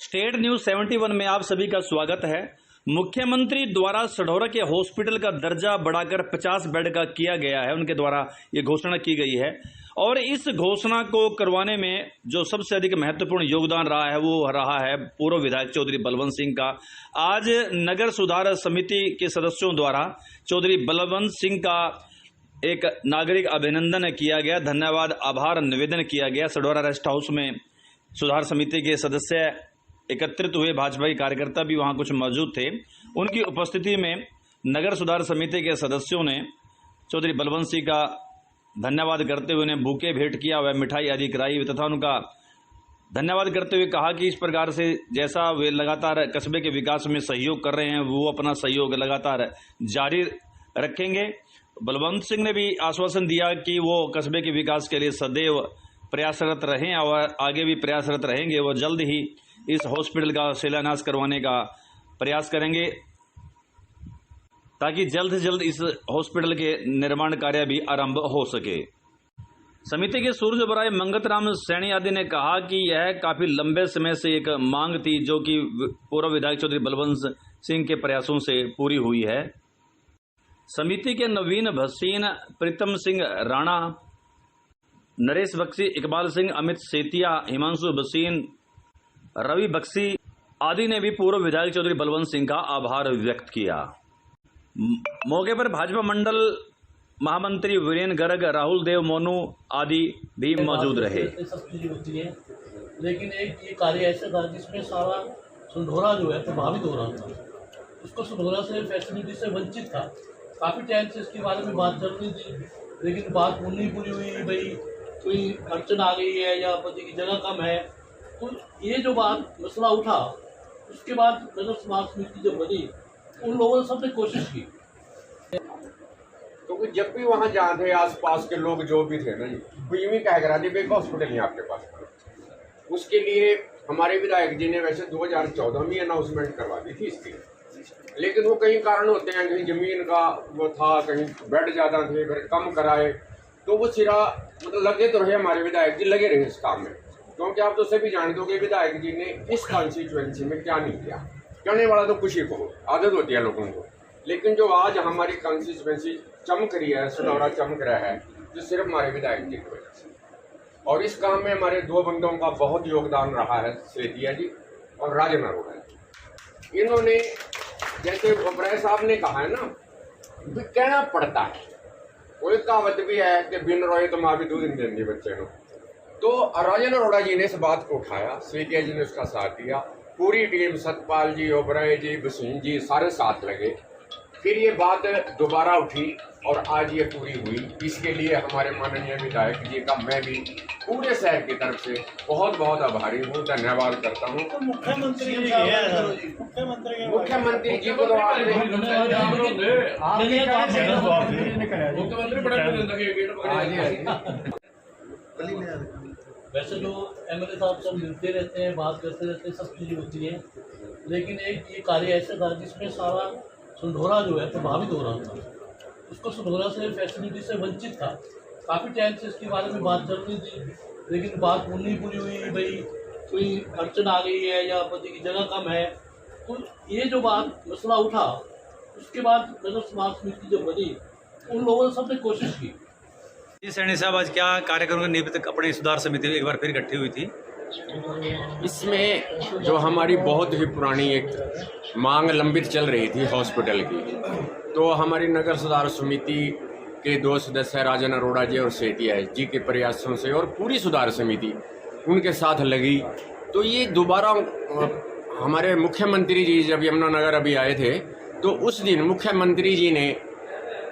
State news 71 में आप सभी का स्वागत है। मुख्यमंत्री द्वारा सढौरा के हॉस्पिटल का दर्जा बढ़ाकर 50 बेड का किया गया है। उनके द्वारा ये घोषणा की गई है और इस घोषणा को करवाने में जो सबसे अधिक महत्वपूर्ण योगदान रहा है वो रहा है पूर्व विधायक चौधरी बलवंत सिंह का। आज नगर सुधार समिति के सदस्यों द्वारा चौधरी बलवंत सिंह का एक नागरिक अभिनंदन किया गया, धन्यवाद आभार निवेदन किया गया। सढौरा रेस्ट हाउस में सुधार समिति के सदस्य एकत्रित हुए, भाजपा के कार्यकर्ता भी वहां कुछ मौजूद थे। उनकी उपस्थिति में नगर सुधार समिति के सदस्यों ने चौधरी बलवंत सिंह का धन्यवाद करते हुए उन्हें बुके भेंट किया, वह मिठाई आदि कराई तथा उनका धन्यवाद करते हुए कहा कि इस प्रकार से जैसा वे लगातार कस्बे के विकास में सहयोग कर रहे हैं वो अपना सहयोग लगातार जारी रखेंगे। बलवंत सिंह ने भी आश्वासन दिया कि वो कस्बे के विकास के लिए सदैव प्रयासरत रहें और आगे भी प्रयासरत रहेंगे। वो जल्द ही इस हॉस्पिटल का शिलान्यास करवाने का प्रयास करेंगे ताकि जल्द से जल्द इस हॉस्पिटल के निर्माण कार्य भी आरंभ हो सके। समिति के सूरजबराय मंगतराम सैनी आदि ने कहा कि यह काफी लंबे समय से एक मांग थी जो कि पूर्व विधायक चौधरी बलवंत सिंह के प्रयासों से पूरी हुई है। समिति के नवीन भसीन, प्रीतम सिंह राणा, नरेश बख्शी, इकबाल सिंह, अमित सेतिया, हिमांशु भसीन, रवि बख्शी आदि ने भी पूर्व विधायक चौधरी बलवंत सिंह का आभार व्यक्त किया। मौके पर भाजपा मंडल महामंत्री वीरेन गर्ग, राहुल देव मोनू आदि भी मौजूद रहे। लेकिन एक ये कार्य ऐसा था जिसमें सारा सढौरा जो है प्रभावित हो रहा था। उसको सढौरा से फैसिलिटी से वंचित था। काफ़ी टाइम से इसके बारे में बात चल रही थी, लेकिन बात नहीं पूरी हुई। भाई कोई अड़चन आ गई है या पति की जगह कम है, तो ये जो बात मसला उठा उसके बाद नगर समाज समिति जब बनी उन लोगों ने सबने कोशिश की। तो जब भी वहाँ जहाँ थे आसपास के लोग जो भी थे ना जी, वो यूँ ही कह करा दी भाई हॉस्पिटल नहीं आपके पास। उसके लिए हमारे विधायक जी ने वैसे 2014 में अनाउंसमेंट करवा दी थी इसकी, लेकिन वो कई कारण होते हैं, कहीं ज़मीन का वो था, कहीं बेड ज़्यादा थे, फिर कम कराए, तो वो सिरा मतलब लगे तो रहे हमारे विधायक जी, लगे रहे इस काम में। क्योंकि आप तो सभी जानते हो कि विधायक जी ने इस कॉन्स्टिट्यूएंसी में क्या नहीं किया। कहने वाला तो कुछ ही को आदत होती है लोगों को, लेकिन जो आज हमारी कॉन्स्टिट्यूएंसी चमक रही है, सढौरा चमक रहा है, जो सिर्फ हमारे विधायक जी की वजह से। और इस काम में हमारे दो बंदों का बहुत योगदान रहा है, सेतिया जी और राजन अरोड़ा जी। इन्होंने जैसे ओबराय साहब ने कहा है ना, कहना पड़ता है। कोई कहावत भी है कि बिन रोए तो माँ भी दूध नहीं देंगी बच्चे को। तो राजन अरोड़ा जी ने इस बात को उठाया, सेतिया जी ने उसका साथ दिया, पूरी टीम सतपाल जी, ओबराय जी, बसीन जी सारे साथ लगे। फिर ये बात दोबारा उठी और आज ये पूरी हुई। इसके लिए हमारे माननीय विधायक जी का मैं भी पूरे शहर की तरफ से बहुत बहुत आभारी हूँ, धन्यवाद करता हूँ। तो मुख्यमंत्री जी को तो वैसे जो एमएलए साहब सब मिलते रहते हैं, बात करते रहते हैं, सब चीज़ें होती हैं, लेकिन एक ये कार्य ऐसा था जिसमें सारा सढौरा जो है प्रभावित हो रहा था। उसको सढौरा से फैसिलिटी से वंचित था। काफ़ी टाइम से इसके बारे में बात चल रही थी, लेकिन बात नहीं पूरी हुई। भाई कोई अड़चन आ गई है या पति की जगह कम है, तो ये जो बात मसला उठा उसके बाद नगर समाज समिति जब बनी उन लोगों ने सबने कोशिश की। जी सैनी साहब, आज क्या कार्यक्रम के निमित्त अपनी सुधार समिति एक बार फिर इकट्ठी हुई थी? इसमें जो हमारी बहुत ही पुरानी एक मांग लंबित चल रही थी हॉस्पिटल की, तो हमारी नगर सुधार समिति के दो सदस्य राजन अरोड़ा जी और सेतिया जी के प्रयासों से और पूरी सुधार समिति उनके साथ लगी। तो ये दोबारा हमारे मुख्यमंत्री जी जब यमुनानगर अभी आए थे तो उस दिन मुख्यमंत्री जी ने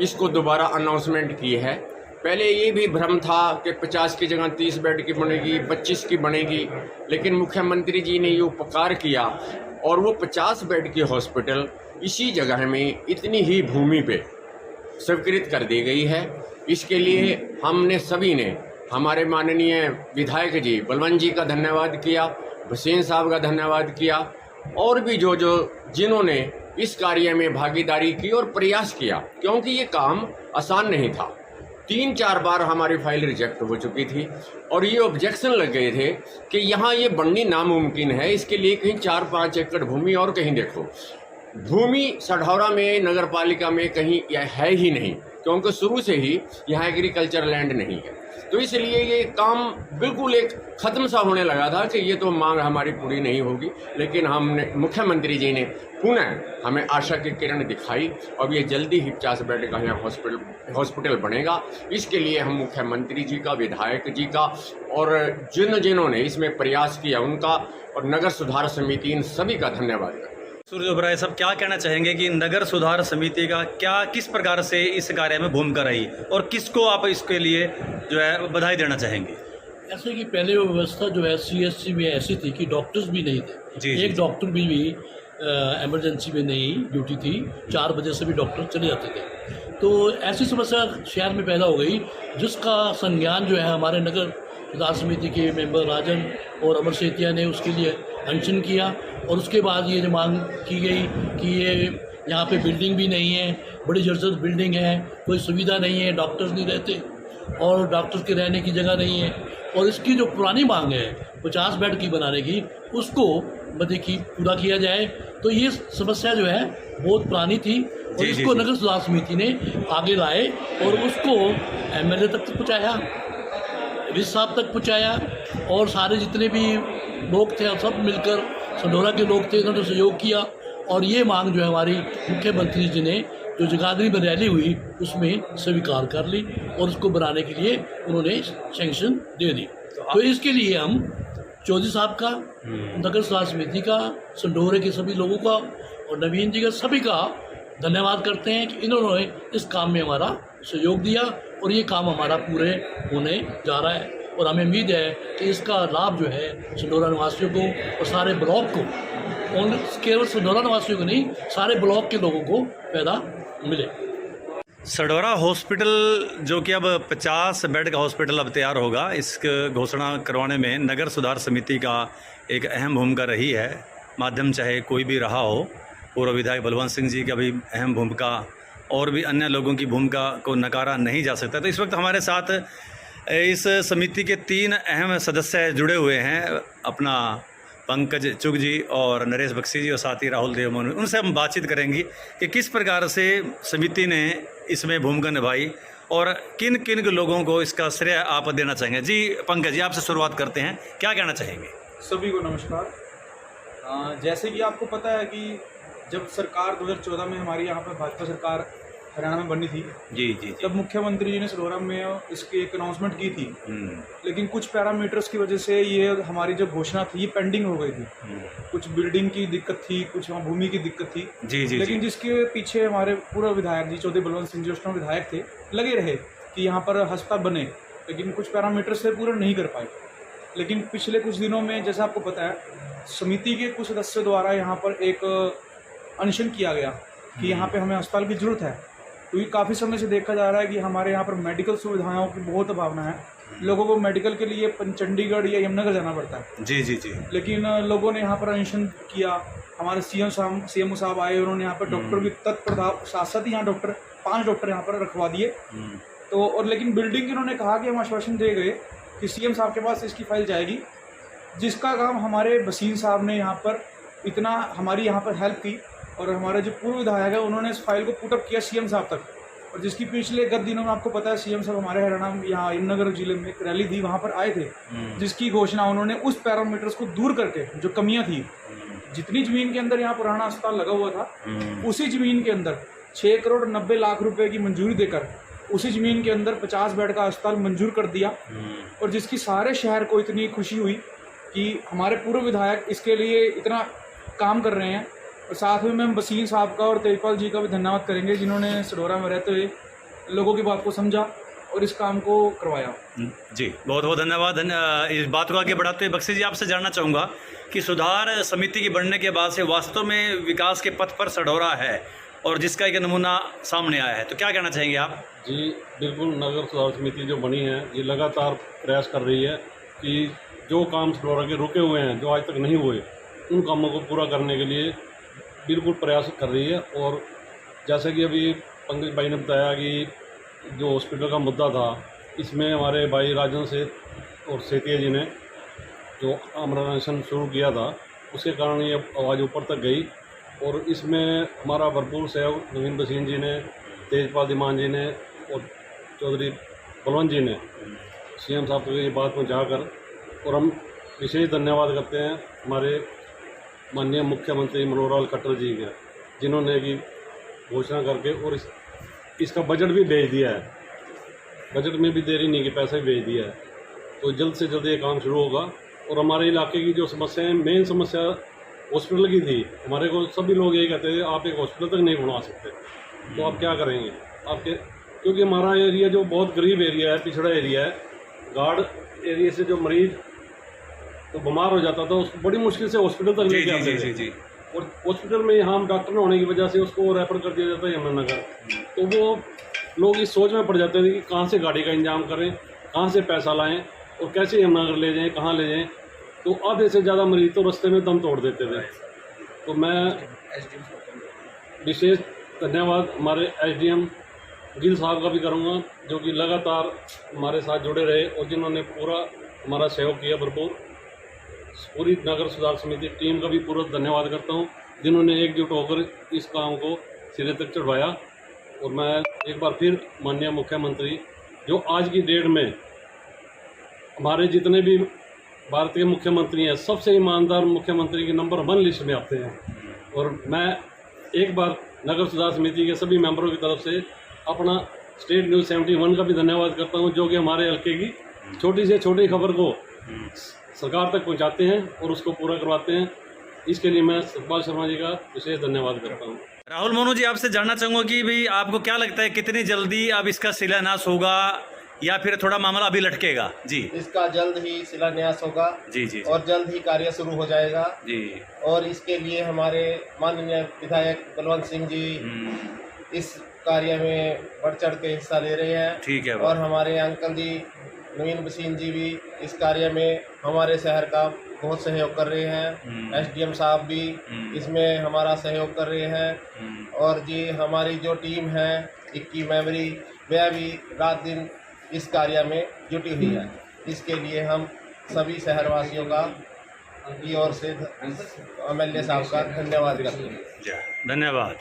इसको दोबारा अनाउंसमेंट की है। पहले ये भी भ्रम था कि 50 की जगह 30 बेड की बनेगी, 25 की बनेगी, लेकिन मुख्यमंत्री जी ने ये उपकार किया और वो 50 बेड की हॉस्पिटल इसी जगह में इतनी ही भूमि पे स्वीकृत कर दी गई है। इसके लिए हमने सभी ने हमारे माननीय विधायक जी बलवंत जी का धन्यवाद किया, भसीन साहब का धन्यवाद किया और भी जो जिन्होंने इस कार्य में भागीदारी की और प्रयास किया, क्योंकि ये काम आसान नहीं था। 3-4 बार हमारी फाइल रिजेक्ट हो चुकी थी और ये ऑब्जेक्शन लग गए थे कि यहाँ ये बननी नामुमकिन है, इसके लिए कहीं 4-5 एकड़ भूमि और कहीं देखो। भूमि सढौरा में नगर पालिका में कहीं है ही नहीं, क्योंकि शुरू से ही यहाँ एग्रीकल्चर लैंड नहीं है। तो इसलिए ये काम बिल्कुल एक ख़त्म सा होने लगा था कि ये तो मांग हमारी पूरी नहीं होगी। लेकिन हमने मुख्यमंत्री जी ने पुनः हमें आशा की किरण दिखाई और ये जल्दी ही 50 बेड का यहाँ हॉस्पिटल बनेगा। इसके लिए हम मुख्यमंत्री जी का, विधायक जी का और जिन्होंने इसमें प्रयास किया उनका और नगर सुधार समिति इन सभी का धन्यवाद करते हैं। सूर्य ओबराय साहब, क्या कहना चाहेंगे कि नगर सुधार समिति का किस प्रकार से इस कार्य में भूमिका रही और किसको आप इसके लिए जो है बधाई देना चाहेंगे? ऐसे कि पहले वो व्यवस्था जो है CHC में ऐसी थी कि डॉक्टर्स भी नहीं थे। जी, एक डॉक्टर भी एमरजेंसी में नहीं ड्यूटी थी, 4 बजे से भी डॉक्टर चले जाते थे। तो ऐसी समस्या शहर में पैदा हो गई, जिसका संज्ञान जो है हमारे नगर सुधार समिति के मेंबर राजन और अमर सेतिया ने उसके लिए अनशन किया। और उसके बाद ये जो मांग की गई कि ये यहाँ पे बिल्डिंग भी नहीं है, बड़ी जर्जर बिल्डिंग है, कोई सुविधा नहीं है, डॉक्टर्स नहीं रहते और डॉक्टर्स के रहने की जगह नहीं है, और इसकी जो पुरानी मांग है 50 बेड की बनाने की, उसको मतलब कि पूरा किया जाए। तो ये समस्या जो है बहुत पुरानी थी और इसको नगर सुधार समिति ने आगे लाए और उसको MLA तक पहुँचाया, विस साहब तक पहुँचाया और सारे जितने भी लोग थे सब मिलकर, सढौरा के लोग थे, उन्होंने सहयोग किया और ये मांग जो है हमारी मुख्यमंत्री जी ने जो जगाधरी में रैली हुई उसमें स्वीकार कर ली और उसको बनाने के लिए उन्होंने सैंक्शन दे दी। तो इसके लिए हम चौधरी साहब का, नगर सुधार समिति का, सढौरे के सभी लोगों का और नवीन जी का, सभी का धन्यवाद करते हैं कि इन्होंने इस काम में हमारा सहयोग दिया और ये काम हमारा पूरे होने जा रहा है। और हमें उम्मीद है कि इसका लाभ जो है सढौरा निवासियों को और सारे ब्लॉक को, और केवल सढौरा निवासियों को नहीं, सारे ब्लॉक के लोगों को फायदा मिले। सढौरा हॉस्पिटल जो कि अब 50 बेड का हॉस्पिटल अब तैयार होगा, इस घोषणा करवाने में नगर सुधार समिति का एक अहम भूमिका रही है। माध्यम चाहे कोई भी रहा हो, पूर्व विधायक बलवंत सिंह जी का भी अहम भूमिका और भी अन्य लोगों की भूमिका को नकारा नहीं जा सकता। तो इस वक्त हमारे साथ इस समिति के 3 अहम सदस्य जुड़े हुए हैं, अपना पंकज चुग जी और नरेश बख्शी जी और साथ ही राहुल देव मोनू। उनसे हम बातचीत करेंगे कि किस प्रकार से समिति ने इसमें भूमिका निभाई और किन किन लोगों को इसका श्रेय आप देना चाहेंगे। जी पंकज जी, आपसे शुरुआत करते हैं, क्या कहना चाहेंगे? सभी को नमस्कार। जैसे कि आपको पता है कि जब सरकार 2014 में हमारी यहाँ पर भाजपा सरकार हरियाणा में बनी थी, जी, तब मुख्यमंत्री जी ने सढौरा में इसकी एक अनाउंसमेंट की थी। लेकिन कुछ पैरामीटर्स की वजह से ये हमारी जो घोषणा थी ये पेंडिंग हो गई थी। कुछ बिल्डिंग की दिक्कत थी, कुछ वहाँ भूमि की दिक्कत थी। लेकिन जिसके पीछे हमारे पूर्व विधायक जी चौधरी बलवंत सिंह जी उस समय विधायक थे, लगे रहे कि यहाँ पर अस्पताल बने, लेकिन कुछ पैरामीटर्स से पूरा नहीं कर पाए। लेकिन पिछले कुछ दिनों में जैसा आपको पता है, समिति के कुछ सदस्यों द्वारा यहाँ पर एक अनशन किया गया कि यहाँ पे हमें अस्पताल की जरूरत है, क्योंकि काफ़ी समय से देखा जा रहा है कि हमारे यहाँ पर मेडिकल सुविधाओं की बहुत अभावना है। लोगों को मेडिकल के लिए चंडीगढ़ या यमुनानगर जाना पड़ता है। जी। लेकिन लोगों ने यहाँ पर अनशन किया। हमारे सीएम साहब आए, उन्होंने यहाँ पर डॉक्टर भी तत्प्रभाव साथ साथ ही यहाँ 5 डॉक्टर यहाँ पर रखवा दिए। तो और लेकिन बिल्डिंग इन्होंने कहा कि हम आश्वासन दे गए कि सीएम साहब के पास इसकी फाइल जाएगी, जिसका काम हमारे वसीम साहब ने यहाँ पर इतना हमारी यहाँ पर हेल्प की और हमारे जो पूर्व विधायक है उन्होंने इस फाइल को पुटअप किया सीएम साहब तक। और जिसकी पिछले गत दिनों में आपको पता है सीएम साहब हमारे हरियाणा में यहाँ यमुनानगर जिले में एक रैली थी, वहाँ पर आए थे, जिसकी घोषणा उन्होंने उस पैरामीटर्स को दूर करके जो कमियाँ थी, जितनी जमीन के अंदर यहाँ पुराना अस्पताल लगा हुआ था, उसी जमीन के अंदर 6 करोड़ 90 लाख रुपए की मंजूरी देकर उसी ज़मीन के अंदर 50 बेड का अस्पताल मंजूर कर दिया। और जिसकी सारे शहर को इतनी खुशी हुई कि हमारे पूर्व विधायक इसके लिए इतना काम कर रहे हैं। और साथ में हम वसीम साहब का और तेजपाल जी का भी धन्यवाद करेंगे, जिन्होंने सढौरा में रहते हुए लोगों की बात को समझा और इस काम को करवाया। जी बहुत बहुत धन्यवाद। इस बात को आगे बढ़ाते हुए बख्शी जी आपसे जानना चाहूँगा कि सुधार समिति के बनने के बाद से वास्तव में विकास के पथ पर सढौरा है और जिसका एक नमूना सामने आया है, तो क्या कहना चाहेंगे आप? जी बिल्कुल, नगर सुधार समिति जो बनी है ये लगातार प्रयास कर रही है कि जो काम सढौरा के रुके हुए हैं, जो आज तक नहीं हुए, उन कामों को पूरा करने के लिए बिल्कुल प्रयास कर रही है। और जैसे कि अभी पंकज भाई ने बताया कि जो हॉस्पिटल का मुद्दा था, इसमें हमारे भाई राजन सेठ और सेतिया जी ने जो आमरण अनशन शुरू किया था, उसके कारण ये आवाज़ ऊपर तक गई। और इसमें हमारा भरपूर सहयोग नवीन बसीन जी ने, तेजपाल दीमान जी ने और चौधरी बलवंत जी ने सीएम साहब को ये बात पहुँचाकर, और हम विशेष धन्यवाद करते हैं हमारे माननीय मुख्यमंत्री मनोहर लाल खट्टर जी का, जिन्होंने की घोषणा करके और इसका बजट भी भेज दिया है। बजट में भी देरी नहीं की, पैसा भी भेज दिया है। तो जल्द से जल्द ये काम शुरू होगा। और हमारे इलाके की जो समस्याएं, मेन समस्या हॉस्पिटल की थी, हमारे को सभी लोग यही कहते थे आप एक हॉस्पिटल तक नहीं बनवा सकते, तो आप क्या करेंगे आपके, क्योंकि हमारा एरिया जो बहुत गरीब एरिया है, पिछड़ा एरिया है, गार्ड एरिया से जो मरीज तो बीमार हो जाता था, उसको बड़ी मुश्किल से हॉस्पिटल तक लेके आते थे। और हॉस्पिटल में यहाँ डॉक्टर न होने की वजह से उसको रेफर कर दिया जाता है यमुनानगर। तो वो लोग इस सोच में पड़ जाते थे कि कहाँ से गाड़ी का इंतजाम करें, कहाँ से पैसा लाएं और कैसे यमुनानगर ले जाएं, कहाँ ले जाएं। तो आधे से ज़्यादा मरीज तो रास्ते में दम तोड़ देते थे। तो मैं विशेष धन्यवाद हमारे एसडीएम गिल साहब का भी करूँगा, जो कि लगातार हमारे साथ जुड़े रहे और जिन्होंने पूरा हमारा सहयोग किया भरपूर। पूरी नगर सुधार समिति टीम का भी पूरा धन्यवाद करता हूं, जिन्होंने एकजुट होकर इस काम को सिरे तक चढ़वाया। और मैं एक बार फिर माननीय मुख्यमंत्री, जो आज की डेट में हमारे जितने भी भारत के मुख्यमंत्री हैं, सबसे ईमानदार मुख्यमंत्री की नंबर 1 लिस्ट में आते हैं। और मैं एक बार नगर सुधार समिति के सभी मेंबरों की तरफ से अपना स्टेट न्यूज़ 71 का भी धन्यवाद करता हूं, जो कि हमारे हल्के की छोटी से छोटी खबर को सरकार तक पहुंचाते हैं और उसको पूरा करवाते हैं। इसके लिए मैं सतपाल शर्मा जी का विशेष धन्यवाद करता हूं। राहुल मोनू जी, आपसे जानना चाहूँगा कि भाई आपको क्या लगता है कितनी जल्दी अब इसका शिलान्यास होगा या फिर थोड़ा मामला अभी लटकेगा? जी, इसका जल्द ही शिलान्यास होगा जी जी और जल्द ही कार्य शुरू हो जाएगा जी। और इसके लिए हमारे माननीय विधायक बलवंत सिंह जी इस कार्य में बढ़ चढ़ के हिस्सा ले रहे हैं। ठीक है। और हमारे अंकल जी नवीन बसीन जी भी इस कार्य में हमारे शहर का बहुत सहयोग कर रहे हैं। एसडीएम साहब भी इसमें हमारा सहयोग कर रहे हैं। और जी हमारी जो टीम है 21 मेंबरी, वह भी रात दिन इस कार्य में जुटी हुई है। इसके लिए हम सभी शहरवासियों का की ओर से एमएलए साहब का धन्यवाद करते हैं। धन्यवाद।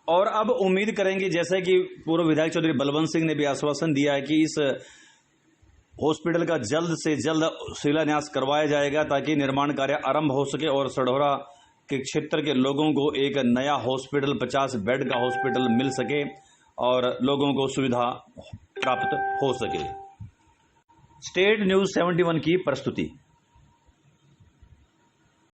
और अब उम्मीद करेंगे, जैसे कि पूर्व विधायक चौधरी बलवंत सिंह ने भी आश्वासन दिया है कि इस हॉस्पिटल का जल्द से जल्द शिलान्यास करवाया जाएगा, ताकि निर्माण कार्य आरंभ हो सके और सढौरा के क्षेत्र के लोगों को एक नया हॉस्पिटल, 50 बेड का हॉस्पिटल मिल सके और लोगों को सुविधा प्राप्त हो सके। स्टेट न्यूज़ 71 की प्रस्तुति।